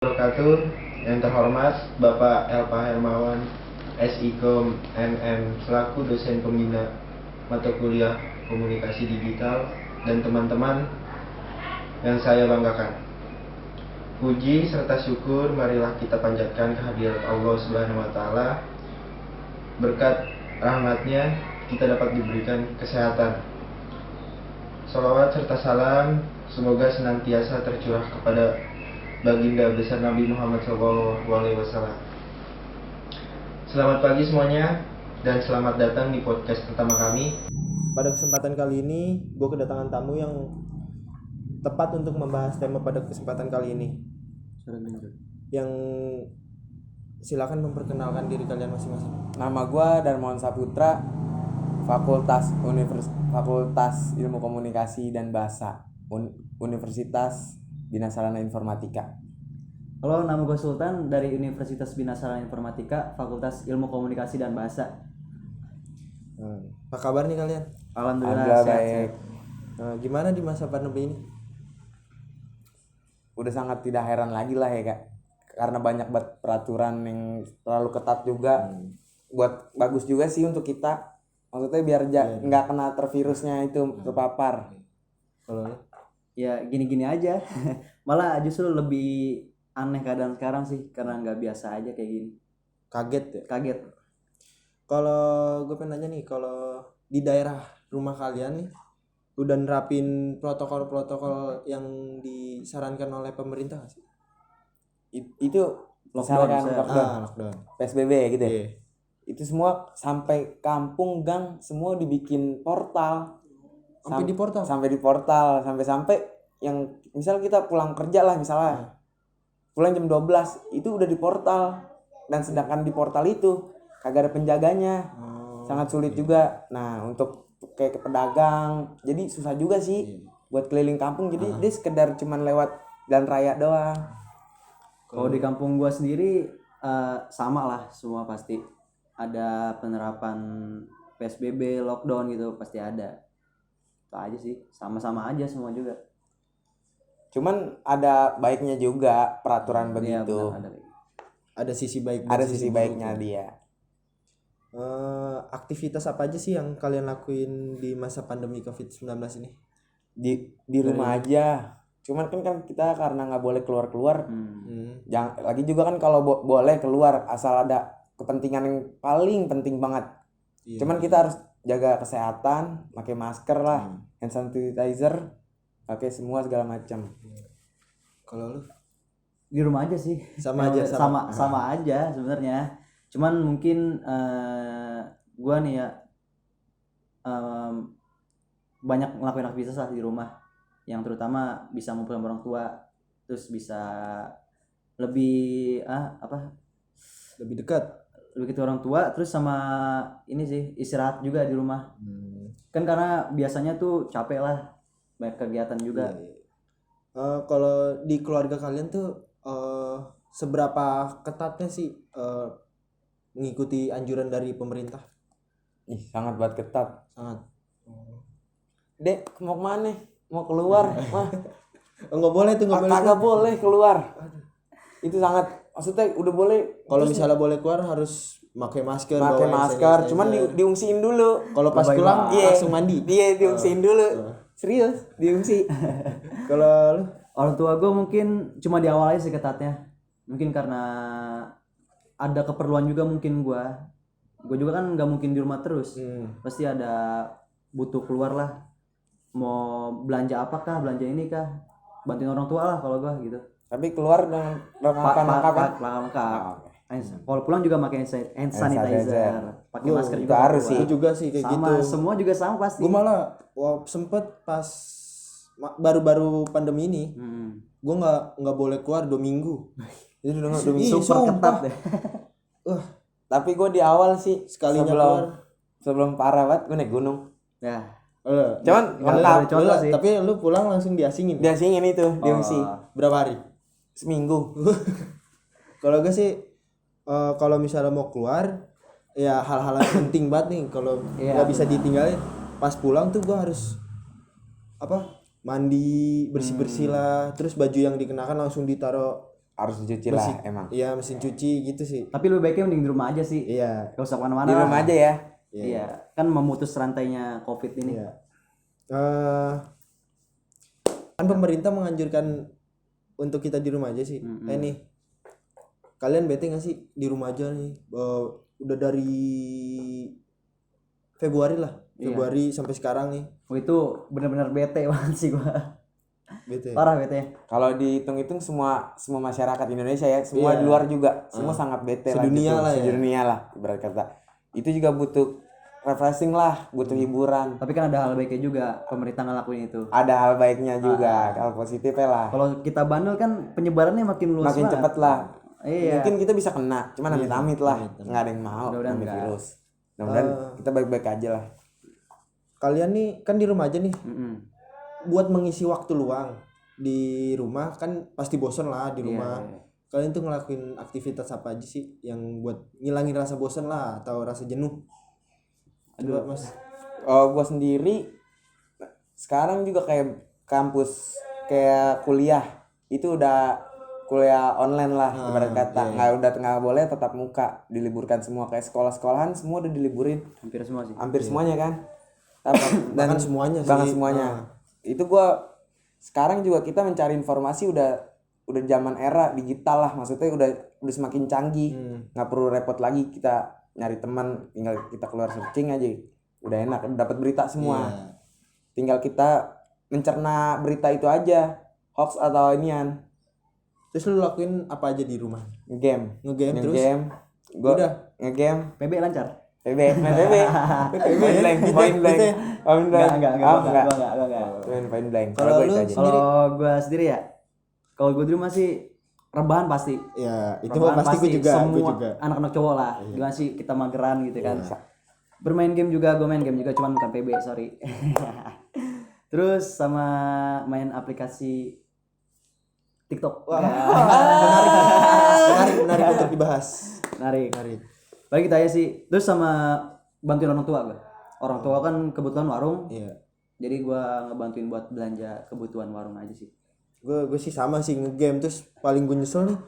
Wabarakatuh. Yang terhormat Bapak Elpa Hermawan, SIKOM MM selaku dosen pembina mata kuliah komunikasi digital dan teman-teman yang saya banggakan. Puji serta syukur marilah kita panjatkan kehadirat Allah Subhanahu wa taala. Berkat rahmatnya kita dapat diberikan kesehatan. Shalawat serta salam semoga senantiasa tercurah kepada baginda besar Nabi Muhammad SAW. Selamat pagi semuanya dan selamat datang di podcast pertama kami. Pada kesempatan kali ini, gue kedatangan tamu yang tepat untuk membahas tema pada kesempatan kali ini. Yang silakan memperkenalkan diri kalian masing-masing. Nama gue Darmawan Saputra, Fakultas Ilmu Komunikasi dan Bahasa, Universitas Bina Sarana Informatika. Halo, nama gue Sultan dari Universitas Bina Sarana Informatika, Fakultas Ilmu Komunikasi dan Bahasa. Apa kabar nih kalian? Alhamdulillah baik. Gimana di masa pandemi ini? Udah sangat tidak heran lagi lah ya kak, karena banyak banget peraturan yang terlalu ketat juga. Buat bagus juga sih untuk kita, maksudnya biar nggak kena tervirusnya itu terpapar. Kalau ya gini-gini aja. Malah justru lebih aneh keadaan sekarang sih, karena nggak biasa aja kayak gini. kaget ya? Kaget. Kalau gue pengen nanya nih, kalau di daerah rumah kalian nih udah nerapin protokol-protokol yang disarankan oleh pemerintah nggak sih? Itu Lockdown. PSBB gitu ya. Iya. Itu semua sampai kampung gang semua dibikin portal. Sampai di portal? Sampai yang misal kita pulang kerja lah misalnya. Pulang jam 12 itu udah di portal, dan sedangkan di portal itu kagak ada penjaganya. Sangat sulit juga. Nah, untuk kayak ke pedagang jadi susah juga sih buat keliling kampung. Jadi dia sekedar cuman lewat jalan raya doang. Kalau di kampung gue sendiri sama lah, semua pasti ada penerapan PSBB, lockdown gitu, pasti ada. Itu aja sih, sama-sama aja semua juga. Cuman ada baiknya juga peraturan begitu. Benar, Ada sisi baik. Ada sisi baiknya dia. Aktivitas apa aja sih yang kalian lakuin di masa pandemi COVID-19 ini? Di rumah aja. Cuman kan kita karena nggak boleh keluar. Jangan lagi juga kan kalau boleh keluar asal ada kepentingan yang paling penting banget. Cuman kita harus jaga kesehatan, pakai masker lah, hand sanitizer, pakai semua segala macam. Kalau lu? Di rumah aja sih. Sama aja sebenarnya. Cuman mungkin gua nih ya banyak ngelakuin aktivitas lah di rumah, yang terutama bisa ngumpul sama orang tua, terus bisa lebih lebih dekat ke orang tua, terus sama ini sih istirahat juga di rumah. Kan karena biasanya tuh capek lah, banyak kegiatan juga. Kalau di keluarga kalian tuh seberapa ketatnya sih mengikuti anjuran dari pemerintah? Sangat banget ketat. Sangat. Dek, mau kemana? Mau keluar? Mah Nggak boleh tuh, kagak boleh keluar. Itu sangat, maksudnya udah boleh. Kalau misalnya boleh keluar harus pakai masker. Cuman diungsiin dulu. Kalau pas pulang langsung mandi. Iya, diungsiin dulu. Serius, diungsi. Kalau lu? Orang tua gue mungkin cuma di awal aja sih ketatnya. Mungkin karena ada keperluan juga, mungkin gue juga kan nggak mungkin di rumah terus. Pasti ada butuh keluar lah. Mau belanja apakah, belanja ini kah, bantuin orang tua lah kalau gue gitu. Tapi keluar dengan lengkap. Kalau pulang juga pakai hand sanitizer, pakai masker juga harus sih. Gue juga sih kayak sama, gitu. semua juga sama pasti. Gue malah sempet pas baru-baru pandemi ini, gue nggak boleh keluar 2 minggu. Itu udah super ketat deh. Tapi gue di awal sih sekalinya keluar sebelum parah banget gue naik gunung. Ya. Cuman lengkap. Tapi lu pulang langsung diasingin. Diasingin itu, diungsi. Berapa hari? Seminggu. Kalau gue sih kalau misalnya mau keluar ya hal-hal yang penting banget nih, kalau nggak bisa ditinggalin. Pas pulang tuh gue harus mandi, bersih-bersih lah, terus baju yang dikenakan langsung ditaruh harus dicuci lah emang. Iya, mesin cuci gitu sih. Tapi lebih baiknya mending di rumah aja sih. Iya. Gak usah kemana-mana. Di rumah aja ya. Iya. Kan memutus rantainya COVID ini. Iya. Kan pemerintah menganjurkan untuk kita di rumah aja sih. Nih, kalian bete nggak sih di rumah aja nih? Udah dari Februari lah, Februari sampai sekarang nih. Oh, itu benar-benar bete banget sih gua. Bete. Parah bete. Kalau dihitung-hitung semua masyarakat Indonesia ya, semua di luar juga, semua sangat bete lah Sedunia gitu. lah ya. Sedunia lah ibarat kata. Itu juga butuh refreshing lah, butuh hiburan. Tapi kan ada hal baiknya juga pemerintah ngelakuin itu. Ada hal baiknya juga, hal positifnya lah. Kalau kita bandel kan penyebarannya makin luas Makin banget. cepet lah. Iya. Mungkin kita bisa kena, cuman amit-amit lah, nggak ada yang mau Mudah-mudahan amit nggak. virus. Mudah-mudahan kita baik-baik aja lah. Kalian nih kan di rumah aja nih. Mm-mm. Buat mengisi waktu luang di rumah kan pasti bosen lah di rumah. Iya. Kalian tuh ngelakuin aktivitas apa aja sih yang buat ngilangin rasa bosen lah atau rasa jenuh? Coba Mas. Oh, gua sendiri sekarang juga kayak kampus, kayak kuliah itu udah kuliah online lah ibarat kata. Nggak boleh tatap muka, diliburkan semua, kayak sekolah-sekolahan semua udah diliburin. Hampir semua sih. Hampir semuanya kan. Bahkan semuanya sih. Bahkan semuanya. Itu gua sekarang juga kita mencari informasi udah zaman era digital lah, maksudnya udah semakin canggih. Nggak perlu repot lagi kita nyari teman, tinggal kita keluar searching aja. Udah enak, dapat berita semua. Tinggal kita mencerna berita itu aja, hoax atau inian. Terus lu lakuin apa aja di rumah? Ngegame Terus? Gua Udah. ngegame PB lancar. PB point blank. Enggak. Point blank. Kalau lu Kalau gua sendiri ya, kalau gua di rumah sih rebahan pasti. Ya, itu Rebahan pasti gue juga. semua anak-anak cowok lah. Gimana sih kita mageran gitu kan. Bermain game juga, gue main game juga cuman bukan PB, sorry. Terus sama main aplikasi TikTok. Wah, menarik untuk dibahas. Menarik. Baik kita aja sih. Terus sama bantuin orang tua gue. Orang tua kan kebutuhan warung. Iya. Jadi gue ngebantuin buat belanja kebutuhan warung aja sih. Gue sih sama sih ngegame. Terus paling gue nyesel nih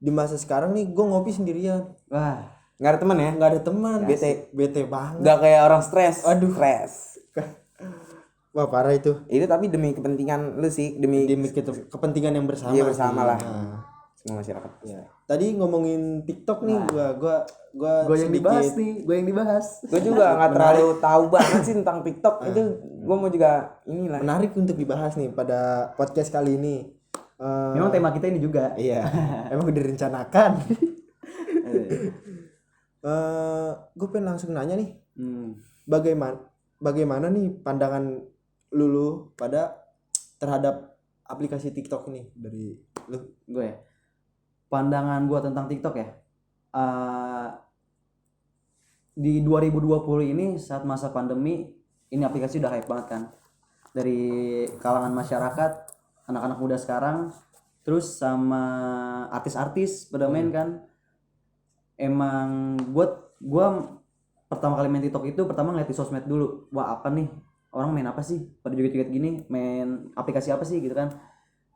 di masa sekarang nih gue ngopi sendirian. Wah, nggak ada teman ya? Nggak ada teman. Bete banget. Nggak kayak orang stres. Aduh. Stres. Wah, parah itu. Itu tapi demi kepentingan lu sih, demi Kepentingan yang bersama. Iya, bersama sih. lah. Nah. Semua masyarakat. Ya. Tadi ngomongin TikTok nih, gua gue yang dibahas nih, gue yang dibahas. Gue juga nggak terlalu tahu banget sih tentang TikTok. Itu gue mau juga inilah. Menarik untuk dibahas nih pada podcast kali ini. Memang tema kita ini juga. Iya. Emang udah direncanakan. Gue pengen langsung nanya nih. Bagaimana nih pandangan Lulu pada terhadap aplikasi TikTok nih dari lu? Gue ya. Pandangan gue tentang TikTok ya. Di 2020 ini saat masa pandemi ini aplikasi udah hype banget kan. Dari kalangan masyarakat, anak-anak muda sekarang, terus sama artis-artis pada main kan. Emang gue pertama kali main TikTok itu pertama ngeliat di sosmed dulu. Wah, apa nih? Orang main apa sih? Pada joget-joget gini, main aplikasi apa sih gitu kan.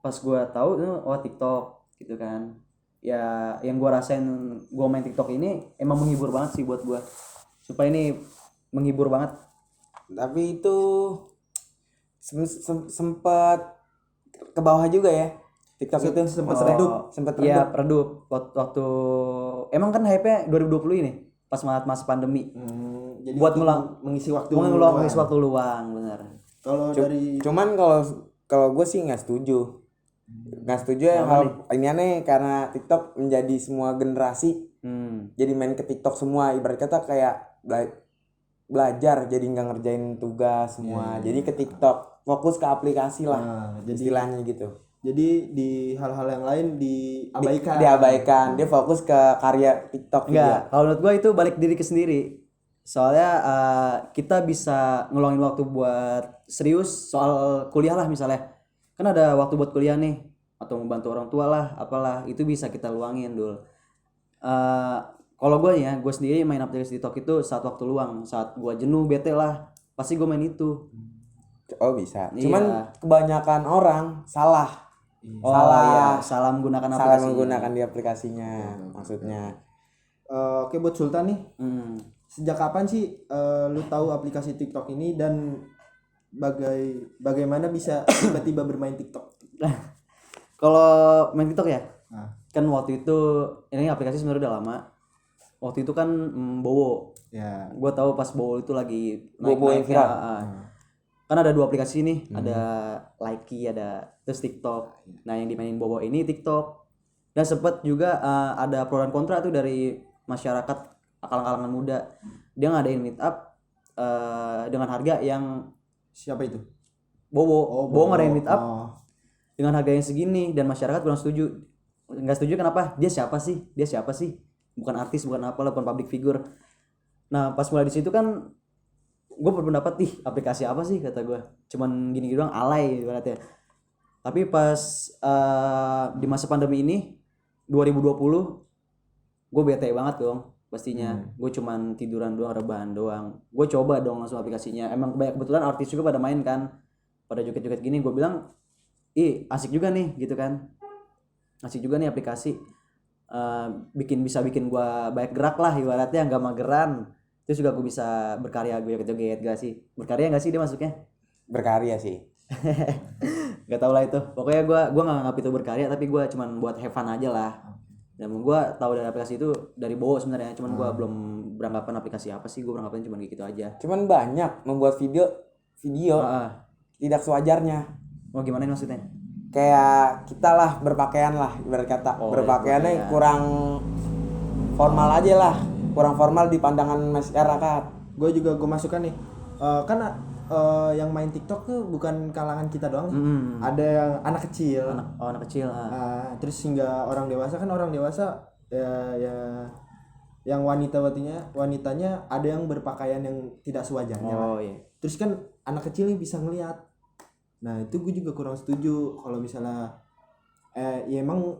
Pas gue tahu oh TikTok gitu kan. Ya yang gue rasain gue main TikTok ini emang menghibur banget sih buat gue. Supaya ini menghibur banget. Tapi itu sempat ke bawah juga ya. TikTok itu sempat redup, Iya, redup waktu emang kan hype-nya 2020 ini pas masa pandemi. Jadi buat mengisi waktu luang, benar. Kalau dari cuman kalau gue sih nggak setuju ya hal ini aneh karena TikTok menjadi semua generasi jadi main ke TikTok semua, ibarat kata kayak belajar jadi nggak ngerjain tugas semua jadi ke TikTok, fokus ke aplikasi lah istilahnya gitu. Jadi di hal-hal yang lain diabaikan. Dia fokus ke karya TikTok. Enggak, kalau menurut gue itu balik diri ke sendiri. Soalnya kita bisa ngeluangin waktu buat serius soal kuliah lah misalnya. Kan ada waktu buat kuliah nih atau membantu orang tua lah, apalah itu bisa kita luangin dulu. Kalau gue ya, gue sendiri main aplikasi TikTok itu saat waktu luang, saat gue jenuh, bete lah, pasti gue main itu. Oh bisa. Cuman kebanyakan orang salah Oh Salah. iya, salah menggunakan Salah aplikasi. menggunakan di aplikasinya maksudnya. Oke, buat Sultan nih, Hmm. sejak kapan sih lu tahu aplikasi TikTok ini dan bagaimana bisa tiba-tiba bermain TikTok? Kalau main TikTok ya, Nah, kan waktu itu ini aplikasi sebenarnya udah lama. Waktu itu kan Bowo. ya. Gue tahu pas Bowo itu lagi Bowo yang naik-naiknya. viral. Kan ada 2 aplikasi nih, ada Likee, ada terus TikTok. Nah yang dimainin Bowo ini TikTok. Dan sempet juga ada pro dan kontra tuh dari masyarakat kalangan muda. Dia ngadain meet up dengan harga yang Siapa itu? Bowo ngadain meet up Oh. dengan harga yang segini dan masyarakat kurang setuju. Nggak setuju kenapa? Dia siapa sih? Bukan artis, bukan apalah, bukan public figure. Nah pas mulai di situ kan gue berpendapat, aplikasi apa sih, kata gue, cuman gini doang, alay ibaratnya. Tapi pas di masa pandemi ini 2020 gue bete banget dong pastinya. Gue cuman tiduran doang, rebahan doang. Gue coba dong langsung aplikasinya. Emang kebetulan artis juga pada main kan, pada joget-joget gini. Gue bilang asik juga nih gitu kan, asik juga nih aplikasi. Bisa bikin gue banyak gerak lah ibaratnya, nggak mageran. Terus juga gue bisa berkarya, gue joget-joget. Gak sih berkarya nggak sih dia masuknya? Berkarya sih. Gak tau lah itu, pokoknya gue nggak nganggap itu berkarya, tapi gue cuman buat have fun aja lah. Dan gue tahu dari aplikasi itu dari Bowo sebenarnya, cuman gue belum beranggapan aplikasi apa sih, gue beranggapan cuman gitu aja. Cuman banyak membuat video tidak sewajarnya. Oh gimana ini maksudnya? Kayak kita lah berpakaian lah ibarat kata. Oh, Berpakaiannya iya. kurang formal aja lah. Kurang formal di pandangan masyarakat. Gue masukkan nih. Kan yang main TikTok tuh bukan kalangan kita doang. Ada yang anak kecil. Anak kecil. Terus hingga orang dewasa. Kan orang dewasa ya yang wanitanya ada yang berpakaian yang tidak sewajarnya. Oh iya. Terus kan anak kecil nih bisa ngelihat. Nah itu gue juga kurang setuju kalau misalnya ya emang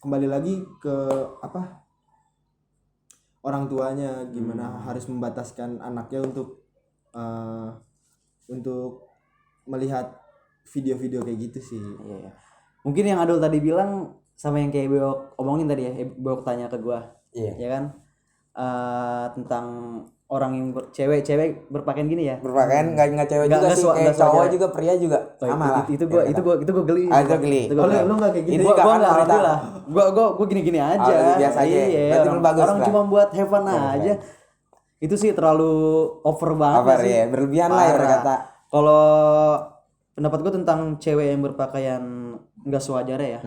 kembali lagi ke apa, orang tuanya gimana harus membataskan anaknya untuk melihat video-video kayak gitu sih. Iya. Mungkin yang Adul tadi bilang sama yang kayak Beok omongin tadi ya, Beok tanya ke gua. Iya. Ya kan? Tentang orang yang cewek berpakaian gini ya. Berpakaian nggak cewek Nggak juga sih, kayak nggak cowok sewajarnya. juga, pria juga sama lah. Itu gue geli. Itu geli. Itu gua Oh, geli. lu nggak kayak gitu? Ini Gua juga kan nggak wanita. alhamdulillah. Gua gini aja. Oh, biasa aja. Iya, Berarti orang, lu bagus orang lah. cuma buat have fun aja. Itu sih terlalu over banget Apa sih. ya, berlebihan lah ya Parah. berkata. Kalau pendapat gue tentang cewek yang berpakaian nggak sewajarnya ya.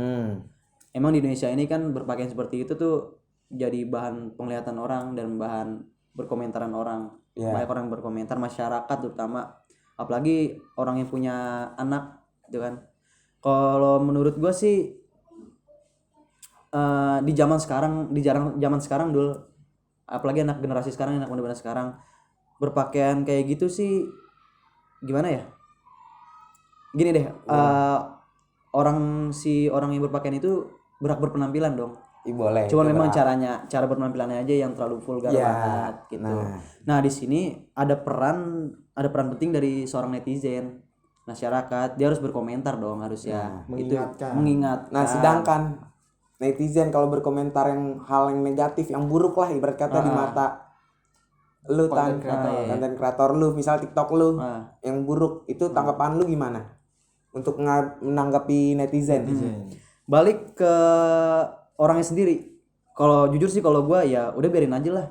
Emang di Indonesia ini kan berpakaian seperti itu tuh jadi bahan penglihatan orang dan bahan berkomentaran orang. Iya. Banyak orang berkomentar, masyarakat terutama, apalagi orang yang punya anak gitu kan. Kalau menurut gue sih di zaman sekarang dulu, apalagi anak generasi sekarang, anak muda sekarang berpakaian kayak gitu sih gimana ya? Gini deh, orang yang berpakaian itu berhak berpenampilan dong. Boleh. Cuman itu memang berhak. cara berpenampilannya aja yang terlalu vulgar Ya, banget gitu. nah. Nah, di sini ada peran penting dari seorang netizen, masyarakat. Dia harus berkomentar dong harusnya. Itu mengingatkan. Nah, sedangkan netizen kalau berkomentar yang hal yang negatif, yang buruk lah ibarat kata di mata lu konten kreator lu, misal TikTok lu yang buruk, itu tanggapan lu gimana untuk menanggapi netizen? Balik ke orangnya sendiri. Kalau jujur sih, kalau gue ya udah biarin aja lah.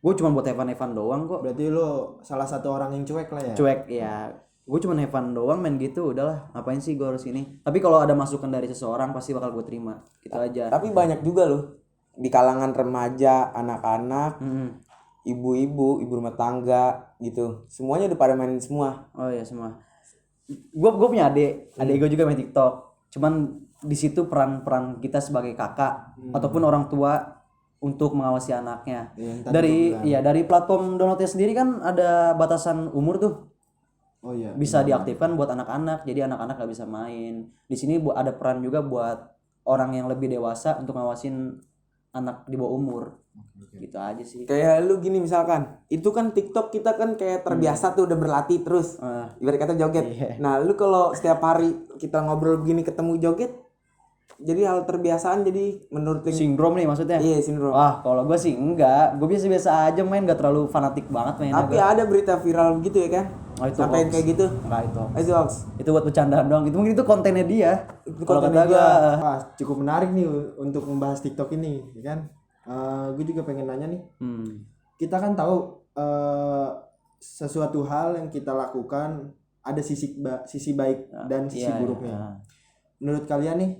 Gue cuma buat Evan doang kok. Berarti lo salah satu orang yang cuek lah ya. Cuek ya. Gue cuma Evan doang main gitu, udahlah. Ngapain sih gue harus ini? Tapi kalau ada masukan dari seseorang pasti bakal gue terima. Gitu aja. Tapi banyak juga loh di kalangan remaja, anak-anak, ibu-ibu, ibu rumah tangga gitu. Semuanya udah pada main semua. Oh iya semua. Gue punya adik gue juga main TikTok. Cuman di situ peran kita sebagai kakak ataupun orang tua untuk mengawasi anaknya. Dari platform downloadnya sendiri kan ada batasan umur tuh. Oh iya. Bisa diaktifkan buat anak-anak, jadi anak-anak nggak bisa main. Di sini ada peran juga buat orang yang lebih dewasa untuk ngawasin anak di bawah umur. Gitu aja sih. Kayak lu gini misalkan, itu kan TikTok kita kan kayak terbiasa tuh udah berlatih terus. Ibarat kata joget. Iya. Nah, lu kalau setiap hari kita ngobrol begini ketemu joget, jadi hal terbiasaan, jadi menurut Sindrom nih maksudnya? Iya, sindrom. Wah, kalau gue sih enggak. Gue biasa-biasa aja main, gak terlalu fanatik banget mainnya. Tapi ada berita viral gitu ya kan? Oh, itu sampai hoax. kayak gitu. Enggak itu. Itu hoax. Itu buat bercandaan doang. Itu mungkin itu kontennya dia. Kalau kontennya kata gue, Wah, cukup menarik nih untuk membahas TikTok ini, ya kan? Gue juga pengen nanya nih. Kita kan tahu sesuatu hal yang kita lakukan ada sisi baik dan sisi buruknya. Menurut kalian nih,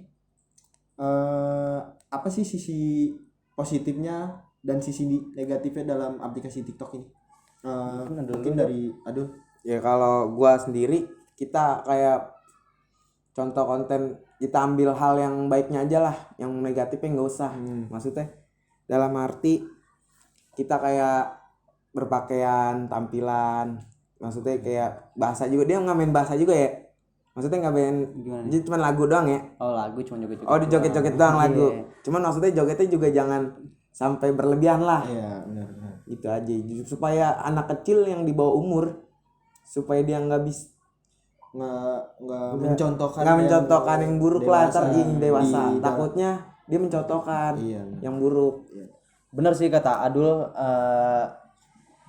apa sih sisi positifnya dan sisi negatifnya dalam aplikasi TikTok ini? Mungkin dari Adul. Ya kalau gua sendiri, kita kayak contoh konten, kita ambil hal yang baiknya aja lah, yang negatifnya nggak usah. Maksudnya dalam arti kita kayak berpakaian, tampilan, maksudnya kayak bahasa juga, dia nggak main bahasa juga ya, maksudnya nggak main gimana? jadi cuma lagu doang ya. Oh, lagu cuma joget-joget. Oh, di joget-joget doang lagu. Cuman maksudnya jogetnya juga jangan sampai berlebihan lah. Iya, benar. Gitu aja, supaya anak kecil yang di bawah umur, supaya dia nggak bisa nggak mencontohkan yang buruk lah, ntar dewasa di takutnya dia mencontohkan yang buruk. Bener sih kata Adul,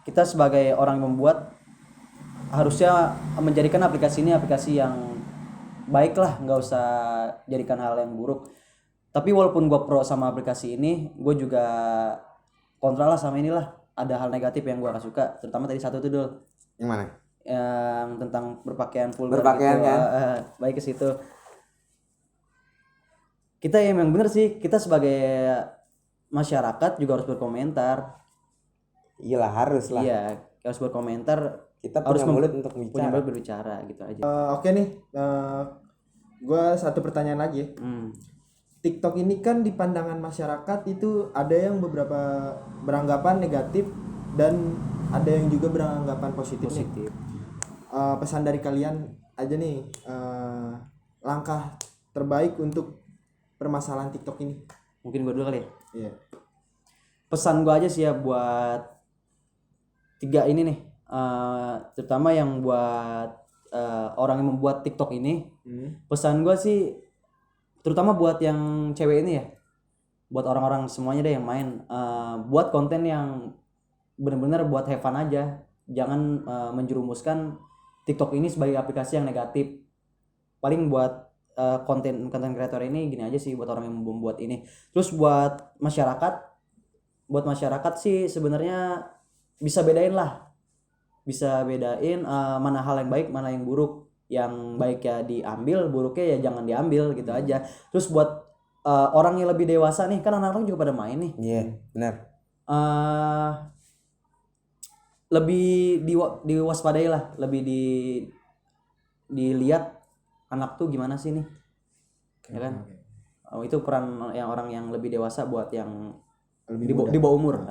kita sebagai orang yang membuat harusnya menjadikan aplikasi ini aplikasi yang baik lah, nggak usah jadikan hal yang buruk. Tapi walaupun gue pro sama aplikasi ini, gue juga kontra lah sama inilah. Ada hal negatif yang gue gak suka, terutama tadi satu tuh Dul. Yang mana? Yang tentang berpakaian vulgar Berpakaian gitu. kan? Baik ke situ. Kita emang bener sih, kita sebagai masyarakat juga harus berkomentar. Iyalah, harus lah. Iya, harus berkomentar. Kita Harus punya mulut untuk punya bicara. mulut berbicara gitu aja. Oke nih, gue satu pertanyaan lagi ya. TikTok ini kan di pandangan masyarakat itu ada yang beberapa beranggapan negatif dan ada yang juga beranggapan positif. Pesan dari kalian aja nih, langkah terbaik untuk permasalahan TikTok ini. Mungkin gue dulu kali ya. Iya. Pesan gue aja sih ya buat tiga ini nih, terutama yang buat orang yang membuat TikTok ini. Pesan gue sih terutama buat yang cewek ini ya, buat orang-orang semuanya deh yang main, buat konten yang benar-benar buat have fun aja, jangan menjerumuskan TikTok ini sebagai aplikasi yang negatif. Paling buat konten kreator ini gini aja sih, buat orang yang membuat ini. Terus buat masyarakat sih sebenarnya bisa bedain mana hal yang baik, mana yang buruk. Yang baik ya diambil, buruknya ya jangan diambil gitu aja. Terus buat orang yang lebih dewasa nih, kan anak-anak juga pada main nih. Iya, benar. Lebih diwaspadai lah, lebih dilihat anak tuh gimana sih nih, ya kan? Itu peran yang orang yang lebih dewasa buat yang di bawah umur.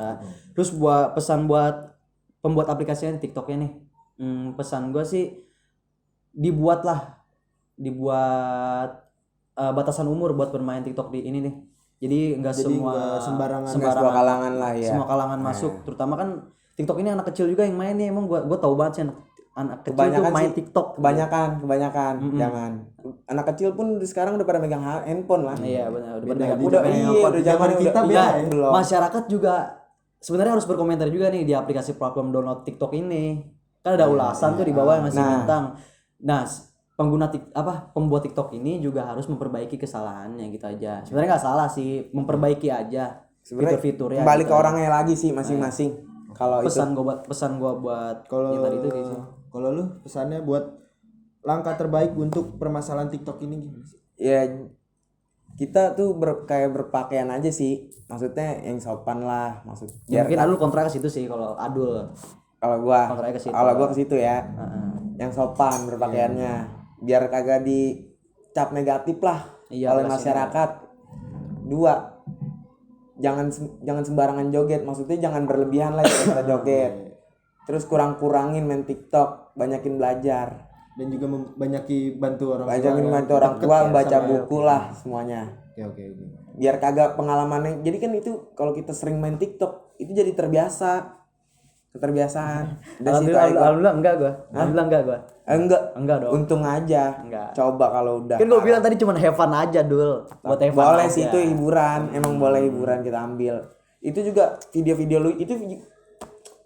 Terus buat pesan buat pembuat aplikasinya TikToknya nih, pesan gue sih dibuat batasan umur buat bermain TikTok di ini nih. Jadi nggak sembarangan semua kalangan lah ya. Semua kalangan masuk, terutama kan TikTok ini anak kecil juga yang main nih. Emang gue tahu banget sih anak kecil tuh main TikTok. Kebanyakan. Jangan. Anak kecil pun sekarang udah pada megang handphone lah. Iya benar, udah zaman kita beda. Masyarakat juga sebenarnya harus berkomentar juga nih di aplikasi platform download TikTok ini. Kan ada ulasan tuh di bawah yang ngasih bintang. Nah, pembuat TikTok ini juga harus memperbaiki kesalahannya gitu aja. Sebenarnya nggak salah sih, memperbaiki aja fitur-fiturnya. Kembali gitu ke orangnya lagi sih masing-masing. Kalau pesan gue buat yang tadi itu gitu. Kalau lu pesannya buat langkah terbaik untuk permasalahan TikTok ini gimana sih? Ya kita tuh kayak berpakaian aja sih. Maksudnya yang sopan lah, Ya, mungkin Adul kontra ke situ sih kalau Adul. Kalau gua ke situ ya. Yang sopan berpakaiannya, biar kagak dicap negatif lah oleh masyarakat. Dua, jangan sembarangan joget, maksudnya jangan berlebihan lah kita joget. Terus kurangin main TikTok, banyakin belajar. Dan juga bantu orang tua, baca buku lah semuanya. Oke. Biar kagak pengalamannya. Jadi kan itu kalau kita sering main TikTok itu jadi keterbiasaan. Dan situ Alhamdulillah enggak gua. Alhamdulillah enggak gua. Enggak dong. Untung aja. Enggak. Coba kalau udah. Kan gua bilang tadi cuma have fun aja dul. Buat have fun boleh aja. sih itu hiburan. Emang boleh hiburan kita ambil. Itu juga video-video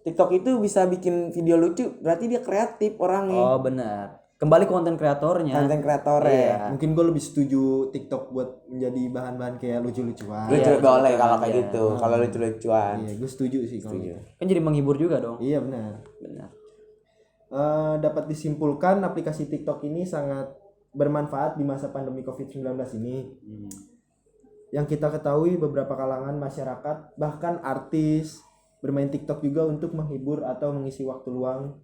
TikTok itu bisa bikin video lucu. Berarti dia kreatif orangnya. Oh benar. Kembali ke konten kreatornya. Konten kreatornya. Iya. Mungkin gue lebih setuju TikTok buat menjadi bahan-bahan kayak lucu-lucuan. Lucu Iya, boleh lucu-lucuan kalau kayak aja. gitu. Kalau lucu-lucuan. Iya, gue setuju sih kalau gitu. Kan jadi menghibur juga dong. Iya benar. Benar. Dapat disimpulkan aplikasi TikTok ini sangat bermanfaat di masa pandemi COVID-19 ini. Yang kita ketahui beberapa kalangan masyarakat bahkan artis bermain TikTok juga untuk menghibur atau mengisi waktu luang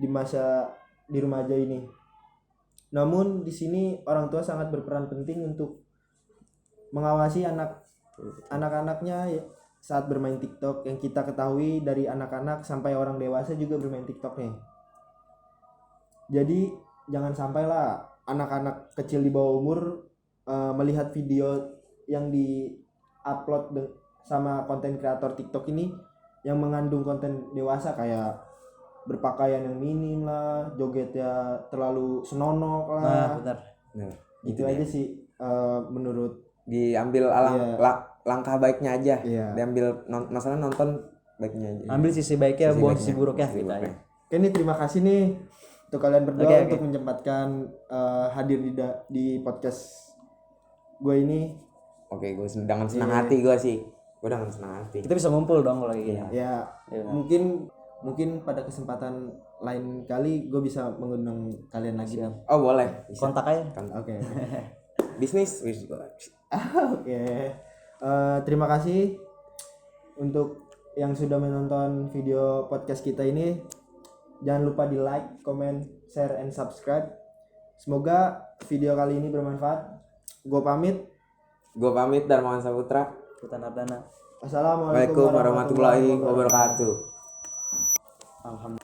di masa di remaja ini. Namun di sini orang tua sangat berperan penting untuk mengawasi anak-anaknya saat bermain TikTok. Yang kita ketahui dari anak-anak sampai orang dewasa juga bermain TikTok nih. Jadi jangan sampailah anak-anak kecil di bawah umur melihat video yang di-upload sama konten kreator TikTok ini yang mengandung konten dewasa kayak berpakaian yang minim lah, jogetnya terlalu senonok lah. Nah, benar. Nah, Itu aja sih menurut diambil langkah baiknya aja. Iya. Diambil masalah nonton baiknya aja. Ambil sisi baiknya, Sisi buang baiknya. sisi buruknya Sisi gitu buruknya. aja. Oke, ini terima kasih nih untuk kalian berdua Oke. untuk menyempatkan hadir di podcast gue ini. Oke, gue dengan senang hati gue sih. Gue dengan senang hati. Kita bisa ngumpul dong kalau kayak gini. Ya, Iya. mungkin pada kesempatan lain kali gue bisa mengundang kalian lagi nih. Oh, boleh. Bisa. Kontak aja. Oke. Bisnis. Oke. Terima kasih untuk yang sudah menonton video podcast kita ini. Jangan lupa di like, comment, share, and subscribe. Semoga video kali ini bermanfaat. Gue pamit. Gue pamit Darmawan Saputra. Hutan Ardana. Wassalamualaikum Waalaikumsalam warahmatullahi wabarakatuh. Alhamdulillah.